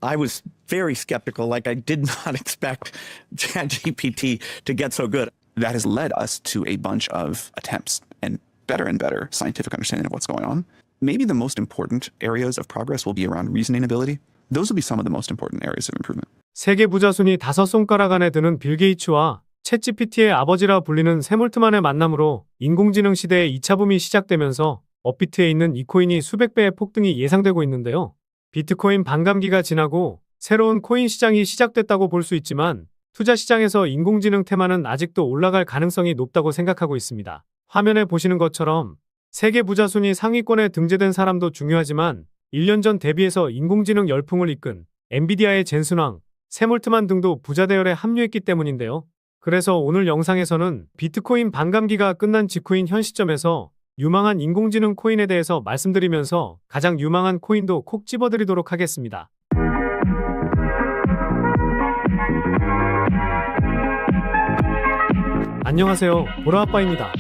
I was very skeptical, like I did not expect ChatGPT to get so good. That has led us to a bunch of attempts and better scientific understanding of what's going on. Maybe the most important areas of progress will be around reasoning ability. Those will be some of the most important areas of improvement. 세계 부자 순위 5손가락 안에 드는 빌 게이츠와 챗GPT의 아버지라 불리는 샘 올트만의 만남으로 인공지능 시대의 2차 붐이 시작되면서 업비트에 있는 이 코인이 수백 배의 폭등이 예상되고 있는데요. 비트코인 반감기가 지나고 새로운 코인 시장이 시작됐다고 볼 수 있지만 투자 시장에서 인공지능 테마는 아직도 올라갈 가능성이 높다고 생각하고 있습니다. 화면에 보시는 것처럼 세계 부자 순위 상위권에 등재된 사람도 중요하지만 1년 전 대비해서 인공지능 열풍을 이끈 엔비디아의 젠슨 황, 샘 올트만 등도 부자 대열에 합류했기 때문인데요. 그래서 오늘 영상에서는 비트코인 반감기가 끝난 직후인 현 시점에서 유망한 인공지능 코인에 대해서 말씀드리면서 가장 유망한 코인도 콕 집어드리도록 하겠습니다. 안녕하세요, 보라아빠입니다.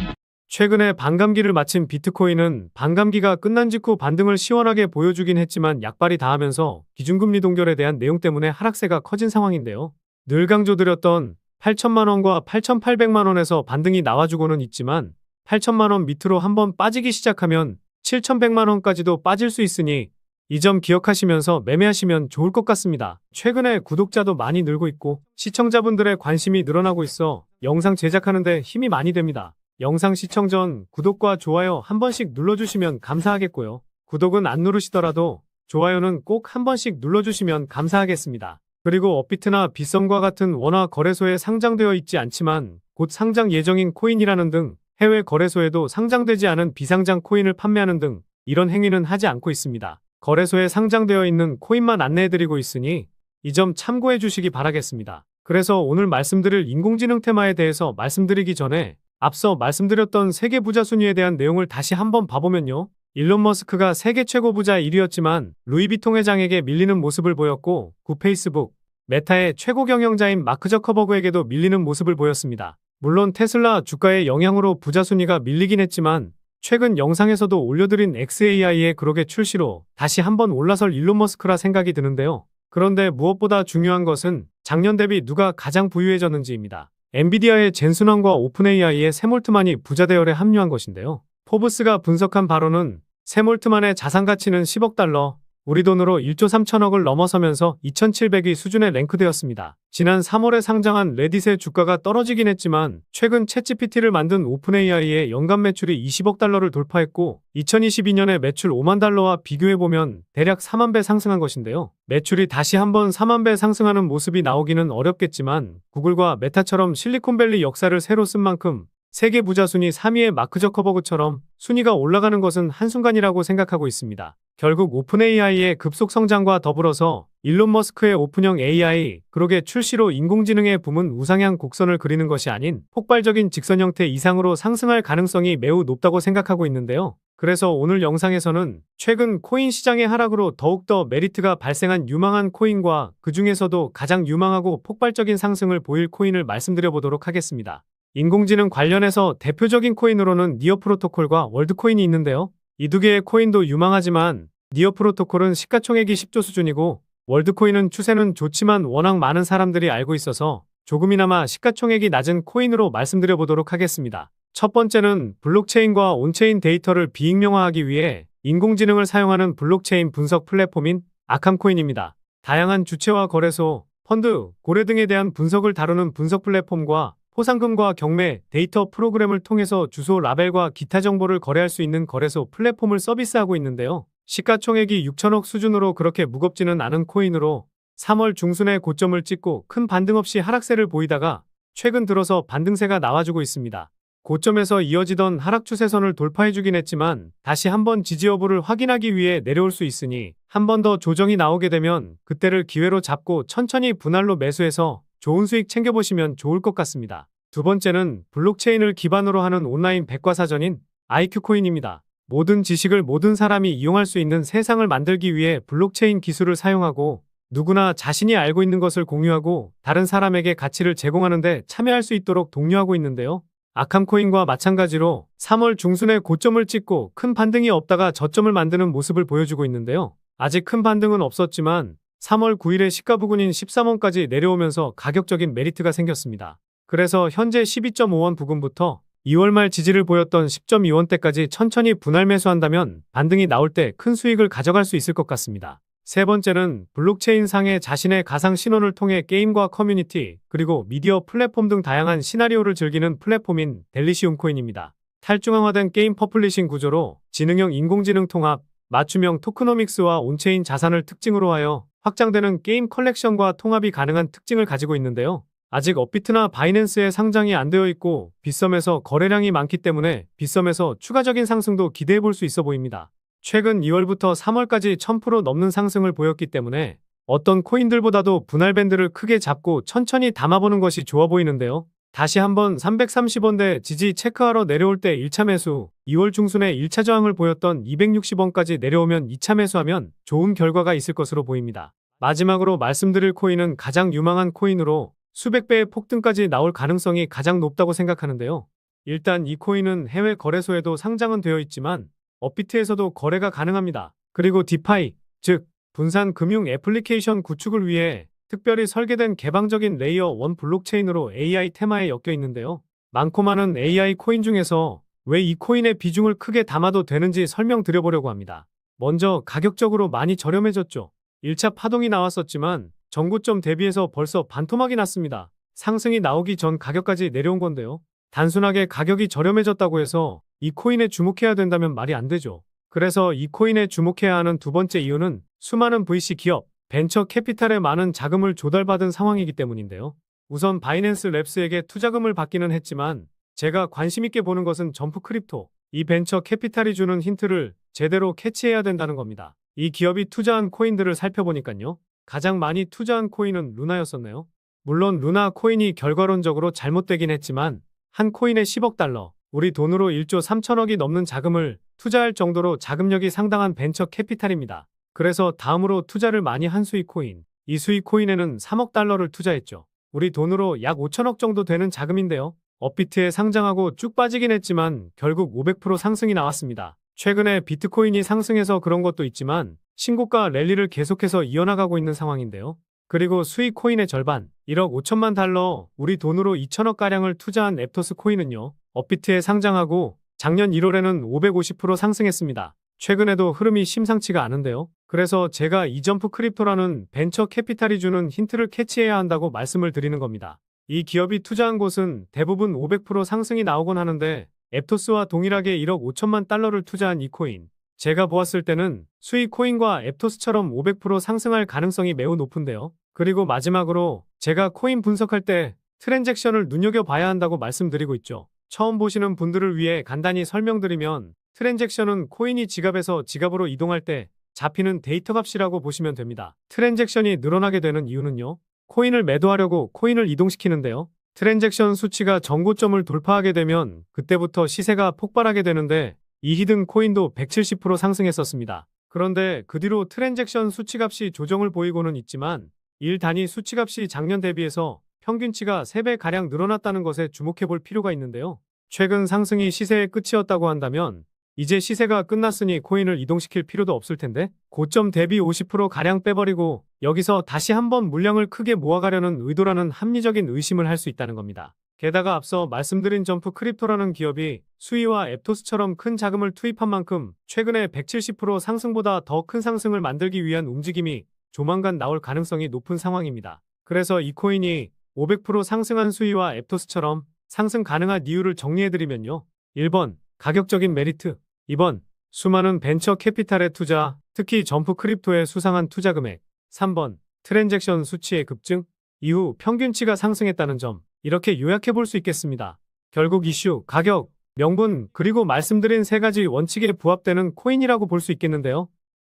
최근에 반감기를 마친 비트코인은 반감기가 끝난 직후 반등을 시원하게 보여주긴 했지만 약발이 닿으면서 기준금리 동결에 대한 내용 때문에 하락세가 커진 상황인데요. 늘 강조드렸던 8천만원과 8,800만원에서 반등이 나와주고는 있지만 8천만원 밑으로 한번 빠지기 시작하면 7,100만원까지도 빠질 수 있으니 이 점 기억하시면서 매매하시면 좋을 것 같습니다. 최근에 구독자도 많이 늘고 있고 시청자분들의 관심이 늘어나고 있어 영상 제작하는 데 힘이 많이 됩니다. 영상 시청 전 구독과 좋아요 한 번씩 눌러주시면 감사하겠고요. 구독은 안 누르시더라도 좋아요는 꼭 한 번씩 눌러주시면 감사하겠습니다. 그리고 업비트나 빗썸과 같은 원화 거래소에 상장되어 있지 않지만 곧 상장 예정인 코인이라는 등 해외 거래소에도 상장되지 않은 비상장 코인을 판매하는 등 이런 행위는 하지 않고 있습니다. 거래소에 상장되어 있는 코인만 안내해드리고 있으니 이 점 참고해 주시기 바라겠습니다. 그래서 오늘 말씀드릴 인공지능 테마에 대해서 말씀드리기 전에 앞서 말씀드렸던 세계 부자 순위에 대한 내용을 다시 한번 봐보면요. 일론 머스크가 세계 최고 부자 1위였지만 루이비통 회장에게 밀리는 모습을 보였고 구 페이스북, 메타의 최고 경영자인 마크 저커버그에게도 밀리는 모습을 보였습니다. 물론 테슬라 주가의 영향으로 부자 순위가 밀리긴 했지만 최근 영상에서도 올려드린 XAI의 그록의 출시로 다시 한번 올라설 일론 머스크라 생각이 드는데요. 그런데 무엇보다 중요한 것은 작년 대비 누가 가장 부유해졌는지입니다. 엔비디아의 젠슨 황과 오픈 AI의 샘 올트만이 부자 대열에 합류한 것인데요. 포브스가 분석한 바로는 샘 올트만의 자산 가치는 10억 달러, 우리 돈으로 1조 3천억을 넘어서면서 2700위 수준에 랭크되었습니다. 지난 3월에 상장한 레딧의 주가가 떨어지긴 했지만 최근 챗GPT를 만든 오픈 AI의 연간 매출이 20억 달러를 돌파했고 2022년에 매출 5만 달러와 비교해보면 대략 4만 배 상승한 것인데요. 매출이 다시 한번 4만 배 상승하는 모습이 나오기는 어렵겠지만 구글과 메타처럼 실리콘밸리 역사를 새로 쓴 만큼 세계 부자 순위 3위의 마크 저커버그처럼 순위가 올라가는 것은 한순간이라고 생각하고 있습니다. 결국 오픈 AI의 급속 성장과 더불어서 일론 머스크의 오픈형 AI, 그록의 출시로 인공지능의 붐은 우상향 곡선을 그리는 것이 아닌 폭발적인 직선 형태 이상으로 상승할 가능성이 매우 높다고 생각하고 있는데요. 그래서 오늘 영상에서는 최근 코인 시장의 하락으로 더욱더 메리트가 발생한 유망한 코인과 그 중에서도 가장 유망하고 폭발적인 상승을 보일 코인을 말씀드려보도록 하겠습니다. 인공지능 관련해서 대표적인 코인으로는 니어 프로토콜과 월드코인이 있는데요. 이 두 개의 코인도 유망하지만 니어 프로토콜은 시가총액이 10조 수준이고 월드코인은 추세는 좋지만 워낙 많은 사람들이 알고 있어서 조금이나마 시가총액이 낮은 코인으로 말씀드려보도록 하겠습니다. 첫 번째는 블록체인과 온체인 데이터를 비익명화하기 위해 인공지능을 사용하는 블록체인 분석 플랫폼인 아캄코인입니다. 다양한 주체와 거래소, 펀드, 고래 등에 대한 분석을 다루는 분석 플랫폼과 포상금과 경매, 데이터 프로그램을 통해서 주소, 라벨과 기타 정보를 거래할 수 있는 거래소 플랫폼을 서비스하고 있는데요. 시가총액이 6천억 수준으로 그렇게 무겁지는 않은 코인으로 3월 중순에 고점을 찍고 큰 반등 없이 하락세를 보이다가 최근 들어서 반등세가 나와주고 있습니다. 고점에서 이어지던 하락 추세선을 돌파해주긴 했지만 다시 한번 지지 여부를 확인하기 위해 내려올 수 있으니 한 번 더 조정이 나오게 되면 그때를 기회로 잡고 천천히 분할로 매수해서 좋은 수익 챙겨보시면 좋을 것 같습니다. 두 번째는 블록체인을 기반으로 하는 온라인 백과사전인 IQ코인입니다. 모든 지식을 모든 사람이 이용할 수 있는 세상을 만들기 위해 블록체인 기술을 사용하고 누구나 자신이 알고 있는 것을 공유하고 다른 사람에게 가치를 제공하는 데 참여할 수 있도록 독려하고 있는데요. 아캄코인과 마찬가지로 3월 중순에 고점을 찍고 큰 반등이 없다가 저점을 만드는 모습을 보여주고 있는데요. 아직 큰 반등은 없었지만 3월 9일에 시가 부근인 13원까지 내려오면서 가격적인 메리트가 생겼습니다. 그래서 현재 12.5원 부근부터 2월 말 지지를 보였던 10.2원대까지 천천히 분할 매수한다면 반등이 나올 때 큰 수익을 가져갈 수 있을 것 같습니다. 세 번째는 블록체인 상의 자신의 가상 신원을 통해 게임과 커뮤니티, 그리고 미디어 플랫폼 등 다양한 시나리오를 즐기는 플랫폼인 델리시움 코인입니다. 탈중앙화된 게임 퍼블리싱 구조로 지능형 인공지능 통합, 맞춤형 토크노믹스와 온체인 자산을 특징으로 하여 확장되는 게임 컬렉션과 통합이 가능한 특징을 가지고 있는데요. 아직 업비트나 바이낸스에 상장이 안 되어 있고 빗썸에서 거래량이 많기 때문에 빗썸에서 추가적인 상승도 기대해 볼 수 있어 보입니다. 최근 2월부터 3월까지 1000% 넘는 상승을 보였기 때문에 어떤 코인들보다도 분할 밴드를 크게 잡고 천천히 담아보는 것이 좋아 보이는데요. 다시 한번 330원대 지지 체크하러 내려올 때 1차 매수, 2월 중순에 1차 저항을 보였던 260원까지 내려오면 2차 매수하면 좋은 결과가 있을 것으로 보입니다. 마지막으로 말씀드릴 코인은 가장 유망한 코인으로 수백 배의 폭등까지 나올 가능성이 가장 높다고 생각하는데요. 일단 이 코인은 해외 거래소에도 상장은 되어 있지만 업비트에서도 거래가 가능합니다. 그리고 디파이, 즉 분산 금융 애플리케이션 구축을 위해 특별히 설계된 개방적인 레이어 1 블록체인으로 AI 테마에 엮여 있는데요. 많고 많은 AI 코인 중에서 왜 이 코인의 비중을 크게 담아도 되는지 설명드려보려고 합니다. 먼저 가격적으로 많이 저렴해졌죠. 1차 파동이 나왔었지만 전고점 대비해서 벌써 반토막이 났습니다. 상승이 나오기 전 가격까지 내려온 건데요. 단순하게 가격이 저렴해졌다고 해서 이 코인에 주목해야 된다면 말이 안 되죠. 그래서 이 코인에 주목해야 하는 두 번째 이유는 수많은 VC 기업, 벤처 캐피탈의 많은 자금을 조달받은 상황이기 때문인데요. 우선 바이낸스 랩스에게 투자금을 받기는 했지만 제가 관심 있게 보는 것은 점프 크립토. 이 벤처 캐피탈이 주는 힌트를 제대로 캐치해야 된다는 겁니다. 이 기업이 투자한 코인들을 살펴보니까요. 가장 많이 투자한 코인은 루나였었네요. 물론 루나 코인이 결과론적으로 잘못되긴 했지만 한 코인에 10억 달러, 우리 돈으로 1조 3천억이 넘는 자금을 투자할 정도로 자금력이 상당한 벤처 캐피탈입니다. 그래서 다음으로 투자를 많이 한 수익 코인, 이 수익 코인에는 3억 달러를 투자했죠. 우리 돈으로 약 5천억 정도 되는 자금인데요. 업비트에 상장하고 쭉 빠지긴 했지만 결국 500% 상승이 나왔습니다. 최근에 비트코인이 상승해서 그런 것도 있지만 신고가 랠리를 계속해서 이어나가고 있는 상황인데요. 그리고 수익 코인의 절반, 1억 5천만 달러, 우리 돈으로 2천억가량을 투자한 앱토스 코인은요. 업비트에 상장하고 작년 1월에는 550% 상승했습니다. 최근에도 흐름이 심상치가 않은데요. 그래서 제가 이점프 크립토라는 벤처 캐피탈이 주는 힌트를 캐치해야 한다고 말씀을 드리는 겁니다. 이 기업이 투자한 곳은 대부분 500% 상승이 나오곤 하는데 앱토스와 동일하게 1억 5천만 달러를 투자한 이 코인. 제가 보았을 때는 수익 코인과 앱토스처럼 500% 상승할 가능성이 매우 높은데요. 그리고 마지막으로 제가 코인 분석할 때 트랜잭션을 눈여겨봐야 한다고 말씀드리고 있죠. 처음 보시는 분들을 위해 간단히 설명드리면 트랜잭션은 코인이 지갑에서 지갑으로 이동할 때 잡히는 데이터 값이라고 보시면 됩니다. 트랜잭션이 늘어나게 되는 이유는요. 코인을 매도하려고 코인을 이동시키는데요. 트랜잭션 수치가 전고점을 돌파하게 되면 그때부터 시세가 폭발하게 되는데 이 히든 코인도 170% 상승했었습니다. 그런데 그 뒤로 트랜잭션 수치값이 조정을 보이고는 있지만 1단위 수치값이 작년 대비해서 평균치가 3배가량 늘어났다는 것에 주목해 볼 필요가 있는데요. 최근 상승이 시세의 끝이었다고 한다면 이제 시세가 끝났으니 코인을 이동시킬 필요도 없을 텐데 고점 대비 50%가량 빼버리고 여기서 다시 한번 물량을 크게 모아가려는 의도라는 합리적인 의심을 할 수 있다는 겁니다. 게다가 앞서 말씀드린 점프 크립토라는 기업이 수이와 앱토스처럼 큰 자금을 투입한 만큼 최근에 170% 상승보다 더 큰 상승을 만들기 위한 움직임이 조만간 나올 가능성이 높은 상황입니다. 그래서 이 코인이 500% 상승한 수이와 앱토스처럼 상승 가능한 이유를 정리해드리면요. 1번, 가격적인 메리트. 2번, 수많은 벤처 캐피탈의 투자, 특히 점프 크립토의 수상한 투자 금액. 3번, 트랜잭션 수치의 급증. 이후 평균치가 상승했다는 점. 이렇게 요약해 볼 수 있겠습니다. 결국 이슈, 가격, 명분, 그리고 말씀드린 세 가지 원칙에 부합되는 코인이라고 볼 수 있겠는데요.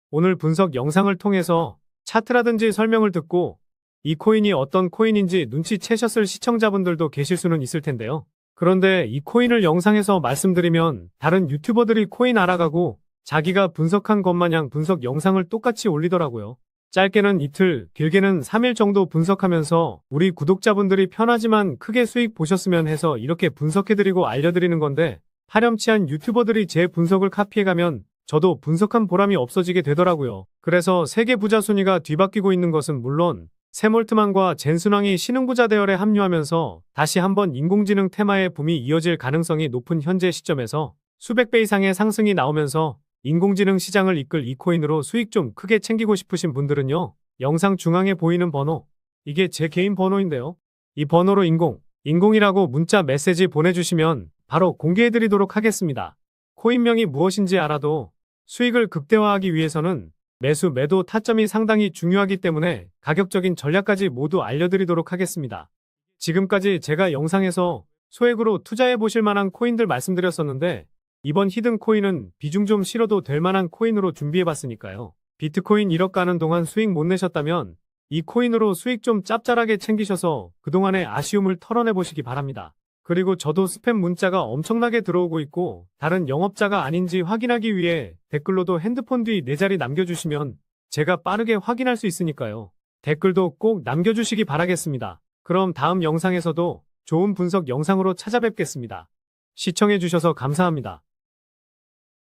오늘 분석 영상을 통해서 차트라든지 설명을 듣고 이 코인이 어떤 코인인지 눈치채셨을 시청자분들도 계실 수는 있을 텐데요. 그런데 이 코인을 영상에서 말씀드리면 다른 유튜버들이 코인 알아가고 자기가 분석한 것 마냥 분석 영상을 똑같이 올리더라고요. 짧게는 이틀, 길게는 3일 정도 분석하면서 우리 구독자분들이 편하지만 크게 수익 보셨으면 해서 이렇게 분석해드리고 알려드리는 건데 파렴치한 유튜버들이 제 분석을 카피해가면 저도 분석한 보람이 없어지게 되더라고요. 그래서 세계 부자 순위가 뒤바뀌고 있는 것은 물론 샘 올트만과 젠 순왕이 신흥부자 대열에 합류하면서 다시 한번 인공지능 테마의 붐이 이어질 가능성이 높은 현재 시점에서 수백 배 이상의 상승이 나오면서 인공지능 시장을 이끌 이 코인으로 수익 좀 크게 챙기고 싶으신 분들은요. 영상 중앙에 보이는 번호, 이게 제 개인 번호인데요. 이 번호로 인공이라고 문자 메시지 보내주시면 바로 공개해드리도록 하겠습니다. 코인명이 무엇인지 알아도 수익을 극대화하기 위해서는 매수, 매도 타점이 상당히 중요하기 때문에 가격적인 전략까지 모두 알려드리도록 하겠습니다. 지금까지 제가 영상에서 소액으로 투자해 보실 만한 코인들 말씀드렸었는데 이번 히든 코인은 비중 좀 실어도 될 만한 코인으로 준비해 봤으니까요. 비트코인 1억 가는 동안 수익 못 내셨다면 이 코인으로 수익 좀 짭짤하게 챙기셔서 그동안의 아쉬움을 털어내 보시기 바랍니다. 그리고 저도 스팸 문자가 엄청나게 들어오고 있고 다른 영업자가 아닌지 확인하기 위해 댓글로도 핸드폰 뒤 4자리 남겨주시면 제가 빠르게 확인할 수 있으니까요. 댓글도 꼭 남겨주시기 바라겠습니다. 그럼 다음 영상에서도 좋은 분석 영상으로 찾아뵙겠습니다. 시청해주셔서 감사합니다.